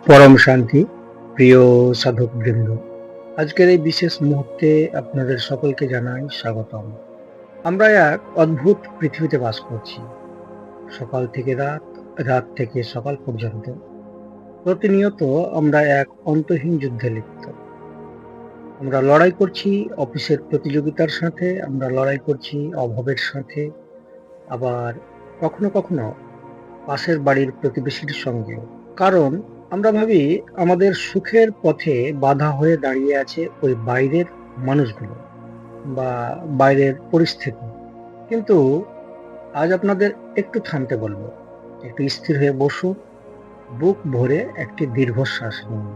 পরম শান্তি, প্রিয় সাধকবৃন্দ, আজকের এই বিশেষ মুহূর্তে আপনাদের সকলকে জানাই স্বাগতম। আমরা এক অদ্ভুত পৃথিবীতে বাস করছি। সকাল থেকে রাত, রাত থেকে সকাল পর্যন্ত প্রতিনিয়ত আমরা এক অন্তহীন যুদ্ধে লিপ্ত। আমরা লড়াই করছি অফিসের প্রতিযোগিতার সাথে, আমরা লড়াই করছি অভাবের সাথে, আবার কখনো কখনো পাশের বাড়ির প্রতিবেশীর সঙ্গেও। কারণ আমরা ভাবি আমাদের সুখের পথে বাধা হয়ে দাঁড়িয়ে আছে ওই বাইরের মানুষগুলো বা বাইরের পরিস্থিতি। কিন্তু আজ আপনাদের একটু থামতে বলবো, একটু স্থির হয়ে বসুন, বুক ভরে একটি দীর্ঘশ্বাস নিন।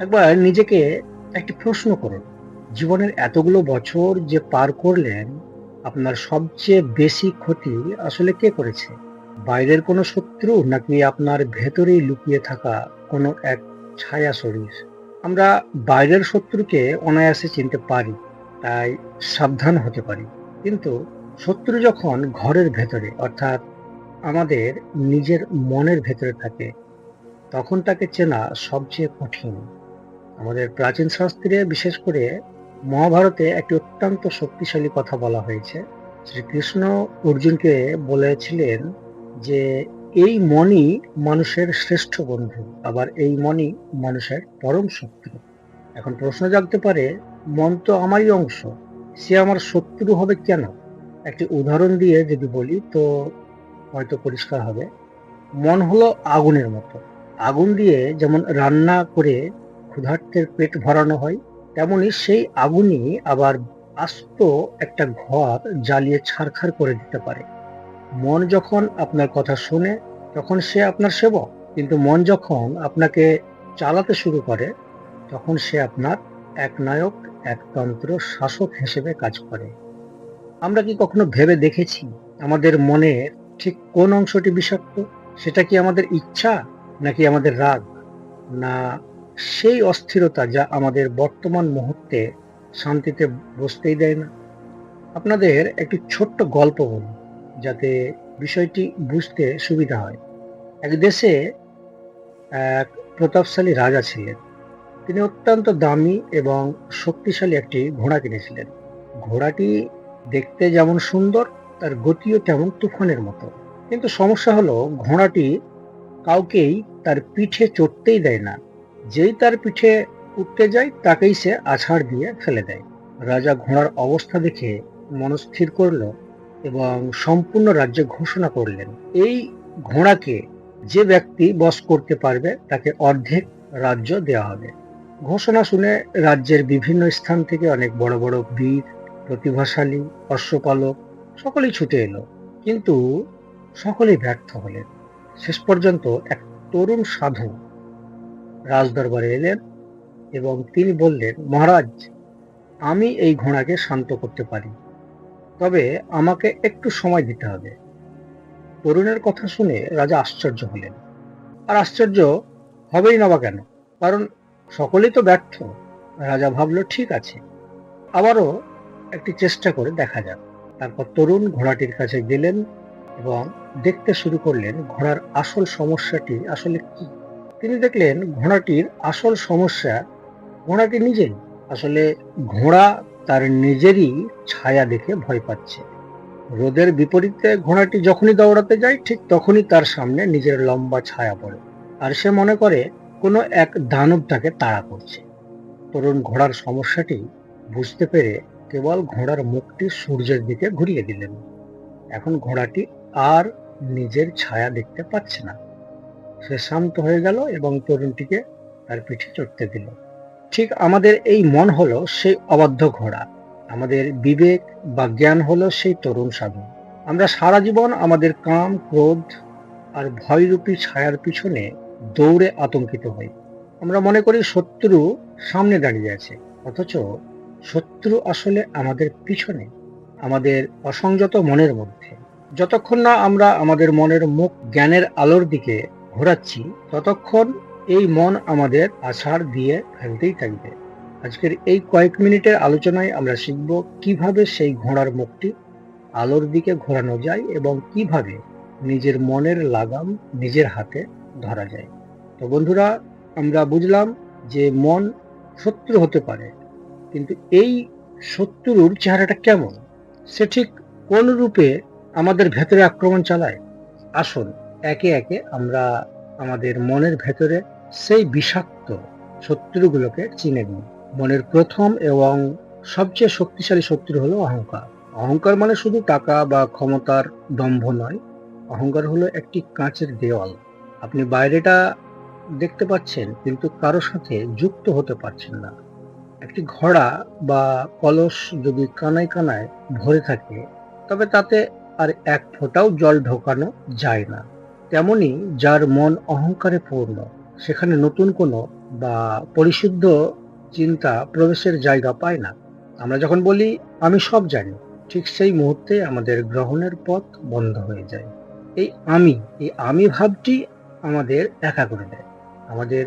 একবার নিজেকে একটি প্রশ্ন করুন, জীবনের এতগুলো বছর যে পার করলেন, আপনার সবচেয়ে বেশি ক্ষতি আসলে কে করেছে? বাইরের কোনো শত্রু, নাকি আপনার ভেতরেই লুকিয়ে থাকা কোনো এক ছায়া শরীর? আমরা বাইরের শত্রুকে অনায়াসে চিনতে পারি, তাই সাবধান হতে পারি। কিন্তু শত্রু যখন ঘরের ভেতরে, অর্থাৎ আমাদের নিজের মনের ভেতরে থাকে, তখন তাকে চেনা সবচেয়ে কঠিন। আমাদের প্রাচীন শাস্ত্রে, বিশেষ করে মহাভারতে, একটি অত্যন্ত শক্তিশালী কথা বলা হয়েছে। শ্রীকৃষ্ণ অর্জুনকে বলেছিলেন যে এই মনই মানুষের শ্রেষ্ঠ বন্ধু, আবার এই মনই মানুষের পরম শত্রু। এখন প্রশ্ন জাগতে পারে, মন তো আমারই অংশ, সে আমার শত্রু হবে কেন? একটি উদাহরণ দিয়ে যদি বলি তো হয়তো পরিষ্কার হবে। মন হলো আগুনের মতো। আগুন দিয়ে যেমন রান্না করে ক্ষুধার্তের পেট ভরানো হয়, তেমনি সেই আগুনই আবার আস্ত একটা ঘর জ্বালিয়ে ছারখার করে দিতে পারে। মন যখন আপনার কথা শোনে, তখন সে আপনার সেবক, কিন্তু মন যখন আপনাকে চালাতে শুরু করে, তখন সে আপনার একনায়ক, একতন্ত্র শাসক হিসেবে কাজ করে। আমরা কি কখনো ভেবে দেখেছি আমাদের মনের ঠিক কোন অংশটি বিষাক্ত? সেটা কি আমাদের ইচ্ছা, নাকি আমাদের রাগ, না সেই অস্থিরতা যা আমাদের বর্তমান মুহূর্তে শান্তিতে বসতেই দেয় না? আপনাদের একটি ছোট্ট গল্প বলি, যাতে বিষয়টি বুঝতে সুবিধা হয়। এক দেশে এক প্রতাপশালী রাজা ছিলেন। তিনি অত্যন্ত দামি এবং শক্তিশালী একটি ঘোড়া কিনেছিলেন। ঘোড়াটি দেখতে যেমন সুন্দর, তার গতিও তেমন তুফানের মতো। কিন্তু সমস্যা হলো, ঘোড়াটি কাউকেই তার পিঠে চড়তেই দেয় না। যেই তার পিঠে উঠতে যায়, তাকেই সে আছাড় দিয়ে ফেলে দেয়। রাজা ঘোড়ার অবস্থা দেখে মনস্থির করল এবং সম্পূর্ণ রাজ্যে ঘোষণা করলেন, এই ঘোড়াকে যে ব্যক্তি বশ করতে পারবে, তাকে অর্ধেক রাজ্য দেওয়া হবে। ঘোষণা শুনে রাজ্যের বিভিন্ন স্থান থেকে অনেক বড় বড় বীর, প্রতিভাশালী অশ্বপালক সকলেই ছুটে এলো, কিন্তু সকলেই ব্যর্থ হলেন। শেষ পর্যন্ত এক তরুণ সাধু রাজদরবারে এলেন এবং তিনি বললেন, মহারাজ, আমি এই ঘোড়াকে শান্ত করতে পারি, তবে আমাকে একটু সময় দিতে হবে। তরুণের কথা শুনে রাজা আশ্চর্য হলেন। আর আশ্চর্য হবেই না বা কেন, কারণ সকলেই তো ব্যর্থ। রাজা ভাবল, ঠিক আছে, আবারও একটি চেষ্টা করে দেখা যাক। তারপর তরুণ ঘোড়াটির কাছে গেলেন এবং দেখতে শুরু করলেন ঘোড়ার আসল সমস্যাটি আসলে কি। তিনি দেখলেন ঘোড়াটির আসল সমস্যা ঘোড়াটি নিজেই। আসলে ঘোড়া তার নিজেরই ছায়া দেখে ভয় পাচ্ছে। রোদের বিপরীতে ঘোড়াটি যখনই দৌড়াতে যায়, ঠিক তখনই তার সামনে নিজের লম্বা ছায়া পড়ে, আর সে মনে করে কোনো এক দানব তাকে তাড়া করছে। তরুণ ঘোড়ার সমস্যাটি বুঝতে পেরে কেবল ঘোড়ার মুখটি সূর্যের দিকে ঘুরিয়ে দিলেন। এখন ঘোড়াটি আর নিজের ছায়া দেখতে পাচ্ছে না। সে শান্ত হয়ে গেল এবং তরুণটিকে তার পিঠে চড়তে দিল। ঠিক আমাদের এই মন হলো সেই অবাধ্য ঘোড়া, আমাদের বিবেক বা জ্ঞান হলো সেই তরুণ সাধু। আমরা সারা জীবন আমাদের কাম, ক্রোধ আর ভয়রূপী ছায়ার পিছনে দৌড়ে আতঙ্কিত হই। আমরা মনে করি শত্রু সামনে দাঁড়িয়ে আছে, অথচ শত্রু আসলে আমাদের পিছনে, আমাদের অসংযত মনের মধ্যে। যতক্ষণ না আমরা আমাদের মনের মুখ জ্ঞানের আলোর দিকে ঘোরাচ্ছি, ততক্ষণ এই মন আমাদের আছাড় দিয়ে ফেলতেই থাকবে। আজকের এই কয়েক মিনিটের আলোচনায় আমরা শিখব কিভাবে সেই ঘোড়ার মুখটি আলোর দিকে ঘোরানো যায় এবং কিভাবে নিজের মনের লাগাম নিজের হাতে ধরা যায়। তো বন্ধুরা, আমরা বুঝলাম যে মন শত্রু হতে পারে, কিন্তু এই শত্রুর চেহারাটা কেমন, সে ঠিক কোন রূপে আমাদের ভেতরে আক্রমণ চালায়। আসুন একে একে আমরা আমাদের মনের ভেতরে সেই বিষাক্ত শত্রুগুলোকে চিনে নিই। মনের প্রথম এবং সবচেয়ে শক্তিশালী শত্রু হলো অহংকার। অহংকার মানে শুধু টাকা বা ক্ষমতার দম্ভ নয়। অহংকার হলো একটি কাঁচের দেওয়াল। আপনি বাইরেটা দেখতে পাচ্ছেন কিন্তু কারো সাথে যুক্ত হতে পারছেন না। একটি ঘড়া বা কলস যদি কানায় কানায় ভরে থাকে, তবে তাতে আর এক ফোঁটাও জল ঢোকানো যায় না। তেমনি যার মন অহংকারে পূর্ণ, সেখানে নতুন কোনো বা পরিশুদ্ধ চিন্তা প্রবেশের জায়গা পায় না। আমরা যখন বলি আমি সব জানি, ঠিক সেই মুহূর্তে আমাদের গ্রহণের পথ বন্ধ হয়ে যায়। এই আমি এই আমি ভাবটি আমাদের একা করে দেয়, আমাদের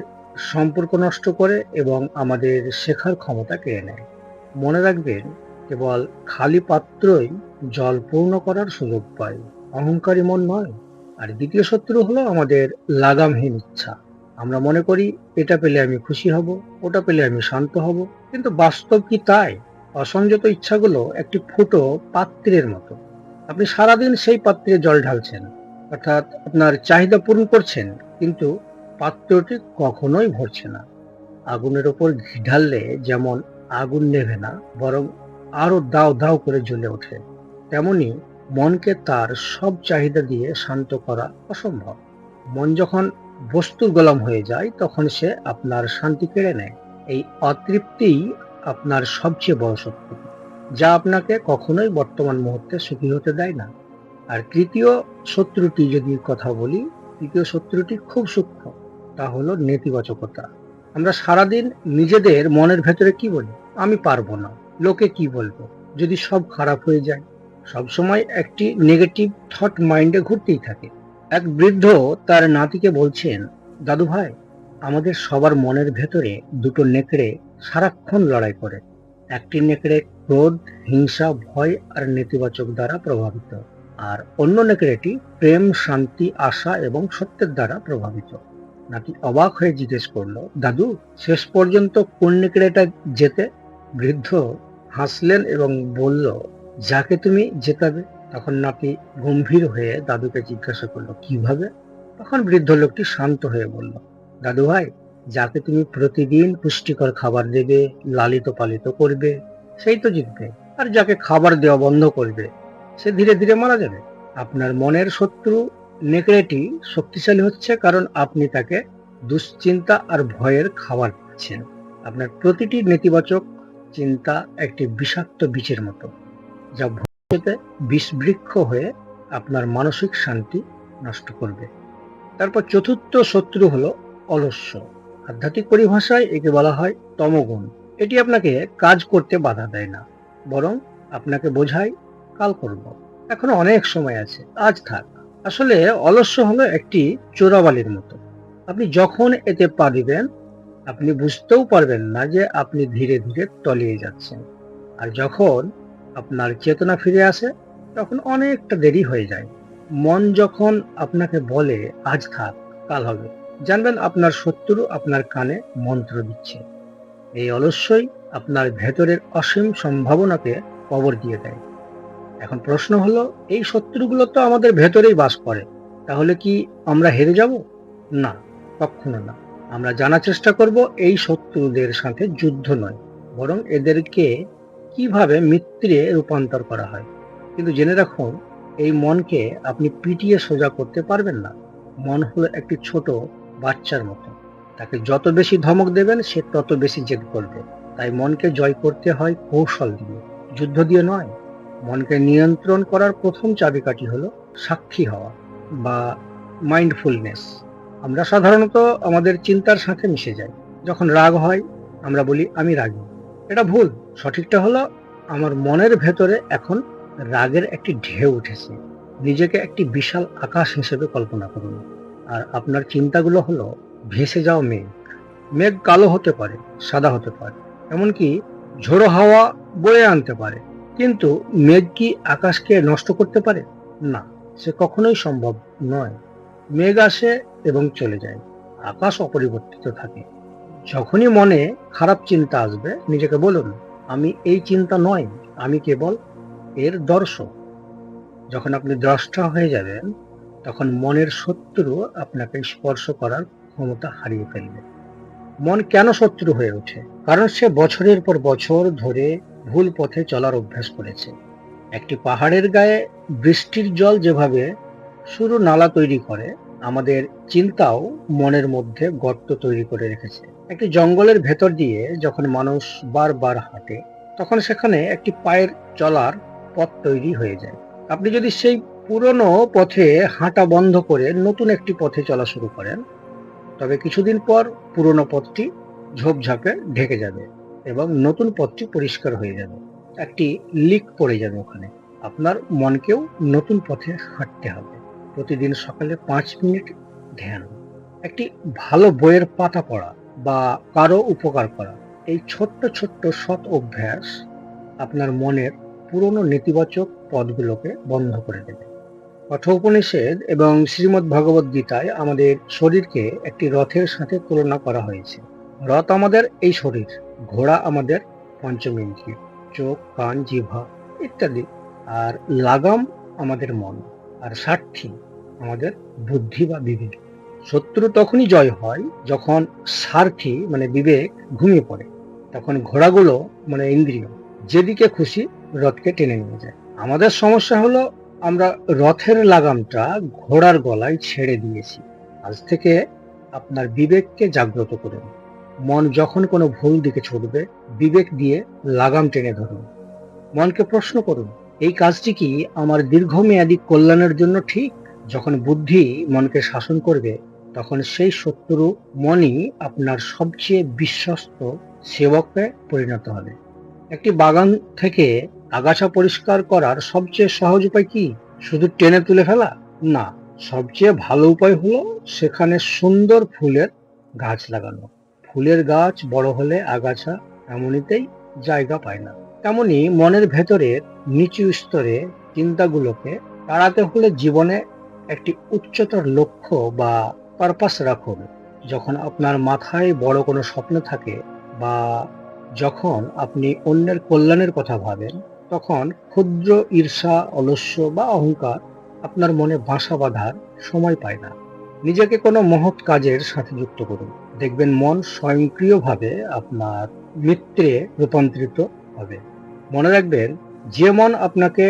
সম্পর্ক নষ্ট করে এবং আমাদের শেখার ক্ষমতা কেড়ে নেয়। মনে রাখবেন, কেবল খালি পাত্রই জল পূর্ণ করার সুযোগ পায়, অহংকারী মন নয়। আর দ্বিতীয় শত্রু হলো আমাদের লাগামহীন ইচ্ছা। আমরা মনে করি এটা পেলে আমি খুশি হব, ওটা পেলে আমি শান্ত হব, কিন্তু বাস্তব কি তাই? অসংযত ইচ্ছাগুলো একটি ফুটো পাত্রের মতো। আপনি সারাদিন সেই পাত্রে জল ঢালছেন, অর্থাৎ আপনার চাহিদা পূরণ করছেন, কিন্তু পাত্রটি কখনোই ভরছে না। আগুনের ওপর ঘি ঢাললে যেমন আগুন নেভে না, বরং আরো দাও দাও করে জ্বলে ওঠে, তেমনি মনকে তার সব চাহিদা দিয়ে শান্ত করা অসম্ভব। মন যখন বস্তুর গোলাম হয়ে যায়, তখন সে আপনার শান্তি কেড়ে নেয়। এই অতৃপ্তিই আপনার সবচেয়ে বড় শত্রু, যা আপনাকে কখনোই বর্তমান মুহূর্তে সুখী হতে দেয় না। আর তৃতীয় শত্রুটি যদি কথা বলি, তৃতীয় শত্রুটি খুব সূক্ষ্ম, তা হলো নেতিবাচকতা। আমরা সারাদিন নিজেদের মনের ভেতরে কি বলি? আমি পারবো না, লোকে কি বলবো, যদি সব খারাপ হয়ে যায়। সবসময় একটি নেগেটিভ থট মাইন্ডে ঘুরতেই থাকে। এক বৃদ্ধ তার নাতিকে বলছেন, দাদু ভাই, আমাদের সবার মনের ভেতরে দুটো নেকড়ে সারাক্ষণ লড়াই করে। একটি নেকড়ে ক্রোধ, হিংসা, ভয় আর নেতিবাচক দ্বারা প্রভাবিত, আর অন্য নেকড়েটি প্রেম, শান্তি, আশা এবং সত্যের দ্বারা প্রভাবিত। নাতি অবাক হয়ে জিজ্ঞেস করলো, দাদু, শেষ পর্যন্ত কোন নেকড়েটা জেতে? বৃদ্ধ হাসলেন এবং বলল, যাকে তুমি জেতাবে। তখন নাতি গম্ভীর হয়ে দাদুকে জিজ্ঞাসা করলো, কিভাবে? তখন বৃদ্ধ লোকটি শান্ত হয়ে বলল, দাদু ভাই, যাকে তুমি প্রতিদিন পুষ্টিকর খাবার দেবে, লালিত পালিত করবে, সেই তো জিতবে। আর যাকে খাবার দেওয়া বন্ধ করবে, সে ধীরে ধীরে মারা যাবে। আপনার মনের শত্রু নেকড়েটি শক্তিশালী হচ্ছে কারণ আপনি তাকে দুশ্চিন্তা আর ভয়ের খাবার দিচ্ছেন। আপনার প্রতিটি নেতিবাচক চিন্তা একটি বিষাক্ত বীজের মতো, যা ভবিষ্যতে বিষবৃক্ষ হয়ে আপনার মানসিক শান্তি নষ্ট করবে। তারপর চতুর্থ শত্রু হলো অলস্য। আধ্যাত্মিক পরিভাষায় একে বলা হয় তমগুণ। এটি আপনাকে কাজ করতে বাধা দেয় না, বরং আপনাকে বোঝায়, কাল করব, এখনো অনেক সময় আছে, আজ থাক। আসলে অলস্য হলো একটি চোরাবালির মতো। আপনি যখন এতে পা দিবেন, আপনি বুঝতেও পারবেন না যে আপনি ধীরে ধীরে তলিয়ে যাচ্ছেন। আর যখন আপনার চেতনা ফিরে আসে, তখন অনেকটা দেরি হয়ে যায়। মন যখন আপনাকে বলে আজ থাক, কাল হবে, জানবেন আপনার শত্রু আপনার কানে মন্ত্র দিচ্ছে। এই অলস্যই আপনার ভেতরের অসীম সম্ভাবনাকে কবর দিয়ে দেয়। এখন প্রশ্ন হলো, এই শত্রুগুলো তো আমাদের ভেতরেই বাস করে, তাহলে কি আমরা হেরে যাব? না, কখনো না। আমরা জানার চেষ্টা করব এই শত্রুদের সাথে যুদ্ধ নয়, বরং এদেরকে কিভাবে মিত্রে রূপান্তর করা হয়। কিন্তু জেনে রাখুন, এই মনকে আপনি পিটিয়ে সোজা করতে পারবেন না। মন হলো একটি ছোট বাচ্চার মতো, তাকে যত বেশি ধমক দেবেন সে তত বেশি জেদ করবে। তাই মনকে জয় করতে হয় কৌশল দিয়ে, যুদ্ধ দিয়ে নয়। মনকে নিয়ন্ত্রণ করার প্রথম চাবিকাঠি হলো সাক্ষী হওয়া বা মাইন্ডফুলনেস। আমরা সাধারণত আমাদের চিন্তার সাথে মিশে যাই। যখন রাগ হয়, আমরা বলি আমি রাগী। এটা ভুল। সঠিকটা হলো, আমার মনের ভেতরে এখন রাগের একটি ঢেউ উঠেছে। নিজেকে একটি বিশাল আকাশ হিসেবে কল্পনা করুন। আর আপনার চিন্তাগুলো হলো ভেসে যাওয়া মেঘ। মেঘ কালো হতে পারে, সাদা হতে পারে, এমনকি ঝোড়ো হাওয়া বয়ে আনতে পারে, কিন্তু মেঘ কি আকাশকে নষ্ট করতে পারে? না, সে কখনোই সম্ভব নয়। মেঘ আসে এবং চলে যায়, আকাশ অপরিবর্তিত থাকে। যখনই মনে খারাপ চিন্তা আসবে নিজেকে বলুন, আমি এই চিন্তা নয়, আমি কেবল এর দর্শক। যখন আপনি দ্রষ্টা হয়ে যাবেন তখন মনের শত্রু আপনাকে স্পর্শ করার ক্ষমতা হারিয়ে ফেলবে। মন কেন শত্রু হয়ে ওঠে? কারণ সে বছরের পর বছর ধরে ভুল পথে চলার অভ্যাস করেছে। একটি পাহাড়ের গায়ে বৃষ্টির জল যেভাবে সরু নালা তৈরি করে, আমাদের চিন্তাও মনের মধ্যে গর্ত তৈরি করে রেখেছে। একটি জঙ্গলের ভেতর দিয়ে যখন মানুষ বারবার হাঁটে, তখন সেখানে একটি পায়ের চলার পথ তৈরি হয়ে যায়। আপনি যদি সেই পুরনো পথে হাঁটা বন্ধ করে নতুন একটি পথে চলা শুরু করেন, তবে কিছুদিন পর পুরনো পথটি ঝোপঝাপে ঢেকে যাবে এবং নতুন পথটি পরিষ্কার হয়ে যাবে। একটি লিক পড়ে যাবে ওখানে। আপনার মনকেও নতুন পথে হাঁটতে হবে। প্রতিদিন সকালে 5 মিনিট ধ্যান, একটি ভালো বইয়ের পাতা পড়া বা কারো উপকার করা, এই ছোট্ট ছোট্ট সৎ অভ্যাস আপনার মনের পুরনো নেতিবাচক পথগুলোকে বন্ধ করে দেবে। কঠোপনিষদ এবং শ্রীমদ্ ভগবদ গীতায় আমাদের শরীরকে একটি রথের সাথে তুলনা করা হয়েছে। রথ আমাদের এই শরীর, ঘোড়া আমাদের পঞ্চমেন্দ্রিয়, চোখ, কান, জিহ্বা ইত্যাদি, আর লাগাম আমাদের মন, আর সারথি আমাদের বুদ্ধি বা বিবেক। শত্রু তখনই জয় হয় যখন সারথি মানে বিবেক ঘুমিয়ে পড়ে। তখন ঘোড়াগুলো মানে ইন্দ্রিয় যেদিকে খুশি রথকে টেনে নিয়ে যায়। আমাদের সমস্যা হলো আমরা রথের লাগামটা ঘোড়ার গলায় ছেড়ে দিয়েছি। আজ থেকে আপনার বিবেককে জাগ্রত করুন। মন যখন কোনো ভুল দিকে ছুটবে, বিবেক দিয়ে লাগাম টেনে ধরুন। মনকে প্রশ্ন করুন, এই কাজটি কি আমার দীর্ঘমেয়াদী কল্যাণের জন্য ঠিক? যখন বুদ্ধি মনকে শাসন করবে, তখন সেই শত্রু মনই আপনার সবচেয়ে বিশ্বস্ত সেবকে পরিণত হবে। একটি বাগান থেকে আগাছা পরিষ্কার করার সবচেয়ে সহজ উপায় কি? শুধু টেনে তুলে ফেলা? না, সবচেয়ে ভালো উপায় হলো সেখানে সুন্দর ফুলের গাছ লাগানো। ফুলের গাছ বড় হলে আগাছা এমনিতেই জায়গা পায় না। তেমনি মনের ভেতরের নিচু স্তরে চিন্তাগুলোকে তাড়াতে হলে জীবনে একটি উচ্চতর লক্ষ্য বা পারপাস রাখুন। যখন আপনার মাথায় বড় কোনো স্বপ্ন থাকে বা যখন আপনি অন্যের কল্যাণের কথা ভাবেন, তখন ক্ষুদ্র ঈর্ষা, অলস্য বা অহংকার আপনার মনে বাসা বাঁধার সময় পায় না। নিজেকে কোনো মহৎ কাজের সাথে যুক্ত করুন। দেখবেন মন স্বয়ংক্রিয়ভাবে আপনার মিত্রে রূপান্তরিত হবে। মনে রাখবেন, যে মন আপনাকে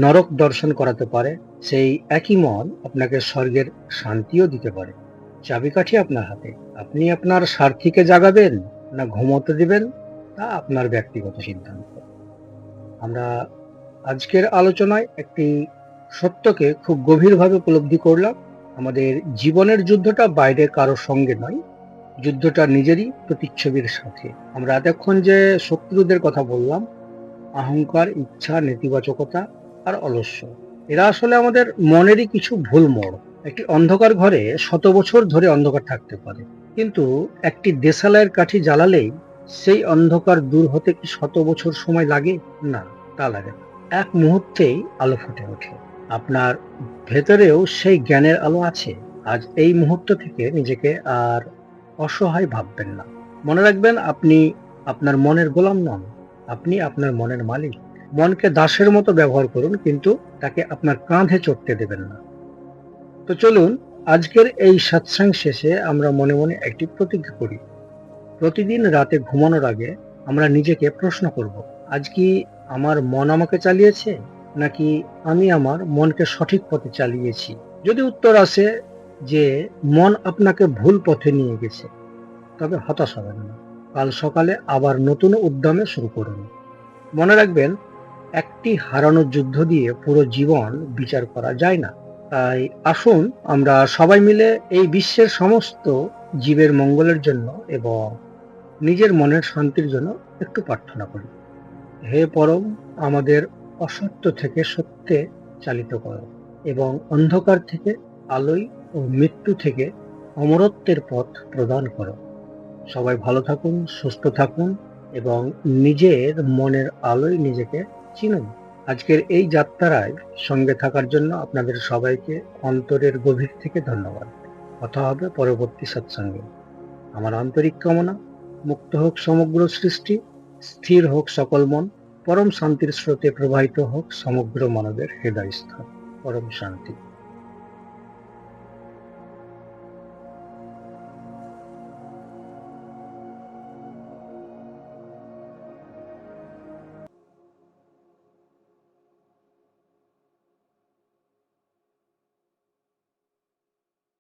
নরক দর্শন করাতে পারে, সেই একই মন আপনাকে স্বর্গের শান্তিও দিতে পারে। চাবিকাঠি আপনার হাতে। আপনি আপনার সারথিকে জাগাবেন না ঘুমোতে দিবেন, তা আপনার ব্যক্তিগত সিদ্ধান্ত। আমরা আজকের আলোচনায় একটি সত্যকে খুব গভীরভাবে উপলব্ধি করলাম। আমাদের জীবনের যুদ্ধটা বাইরে কারোর সঙ্গে নয়, যুদ্ধটা নিজেরই প্রতিচ্ছবির সাথে। আমরা এতক্ষণ যে শত্রুদের কথা বললাম, অহংকার, ইচ্ছা, নেতিবাচকতা আর অলস্য, এরা আসলে আমাদের মনেরই কিছু ভুল মোড়। একটি অন্ধকার ঘরে 100 বছর ধরে অন্ধকার থাকতে পারে, কিন্তু একটি দেশালাইয়ের কাঠি জ্বালালেই সেই অন্ধকার দূর হতে কি 100 বছর সময় লাগে? না, তা লাগে না। এক মুহূর্তেই আলো ফুটে ওঠে। আপনার ভেতরেও সেই জ্ঞানের আলো আছে। আজ এই মুহূর্ত থেকে নিজেকে আর অসহায় ভাববেন না। মনে রাখবেন, আপনি আপনার মনের গোলাম নন, আপনি আপনার মনের মালিক। মনকে দাসের মতো ব্যবহার করুন, কিন্তু তাকে আপনার কাঁধে চড়তে দেবেন না। তো চলুন, আজকের এই সৎসঙ্গ শেষে আমরা মনে মনে একটি প্রতিজ্ঞা করি। প্রতিদিন রাতে ঘুমানোর আগে আমরা নিজেকে প্রশ্ন করব, আজ কি আমার মন আমাকে চালিয়েছে, নাকি আমি আমার মনকে সঠিক পথে চালিয়েছি? যদি উত্তর আসে যে মন আপনাকে ভুল পথে নিয়ে গেছে, তবে হতাশ হবেন না। কাল সকালে আবার নতুন উদ্যমে শুরু করুন। মনে রাখবেন, একটি হারানো যুদ্ধ দিয়ে পুরো জীবন বিচার করা যায় না। তাই আসুন আমরা সবাই মিলে এই বিশ্বের সমস্ত জীবের মঙ্গলের জন্য এবং নিজের মনের শান্তির জন্য একটু প্রার্থনা করি। হে পরম, আমাদের অসত্য থেকে সত্যে চালিত করো এবং অন্ধকার থেকে আলোয় ও মৃত্যু থেকে অমরত্বের পথ প্রদান করো। সবাই ভালো থাকুন, সুস্থ থাকুন এবং নিজের মনের আলোয় নিজেকে চিনুন। আজকের এই যাত্রায় সঙ্গে থাকার জন্য আপনাদের সবাইকে অন্তরের গভীর থেকে ধন্যবাদ। কথা হবে পরবর্তী সৎসঙ্গে। আমার আন্তরিক কামনা, মুক্ত হোক সমগ্র সৃষ্টি, স্থির হোক সকল মন, পরম শান্তির স্রোতে প্রবাহিত হোক সমগ্র মানবের হৃদয়স্থল। পরম শান্তি।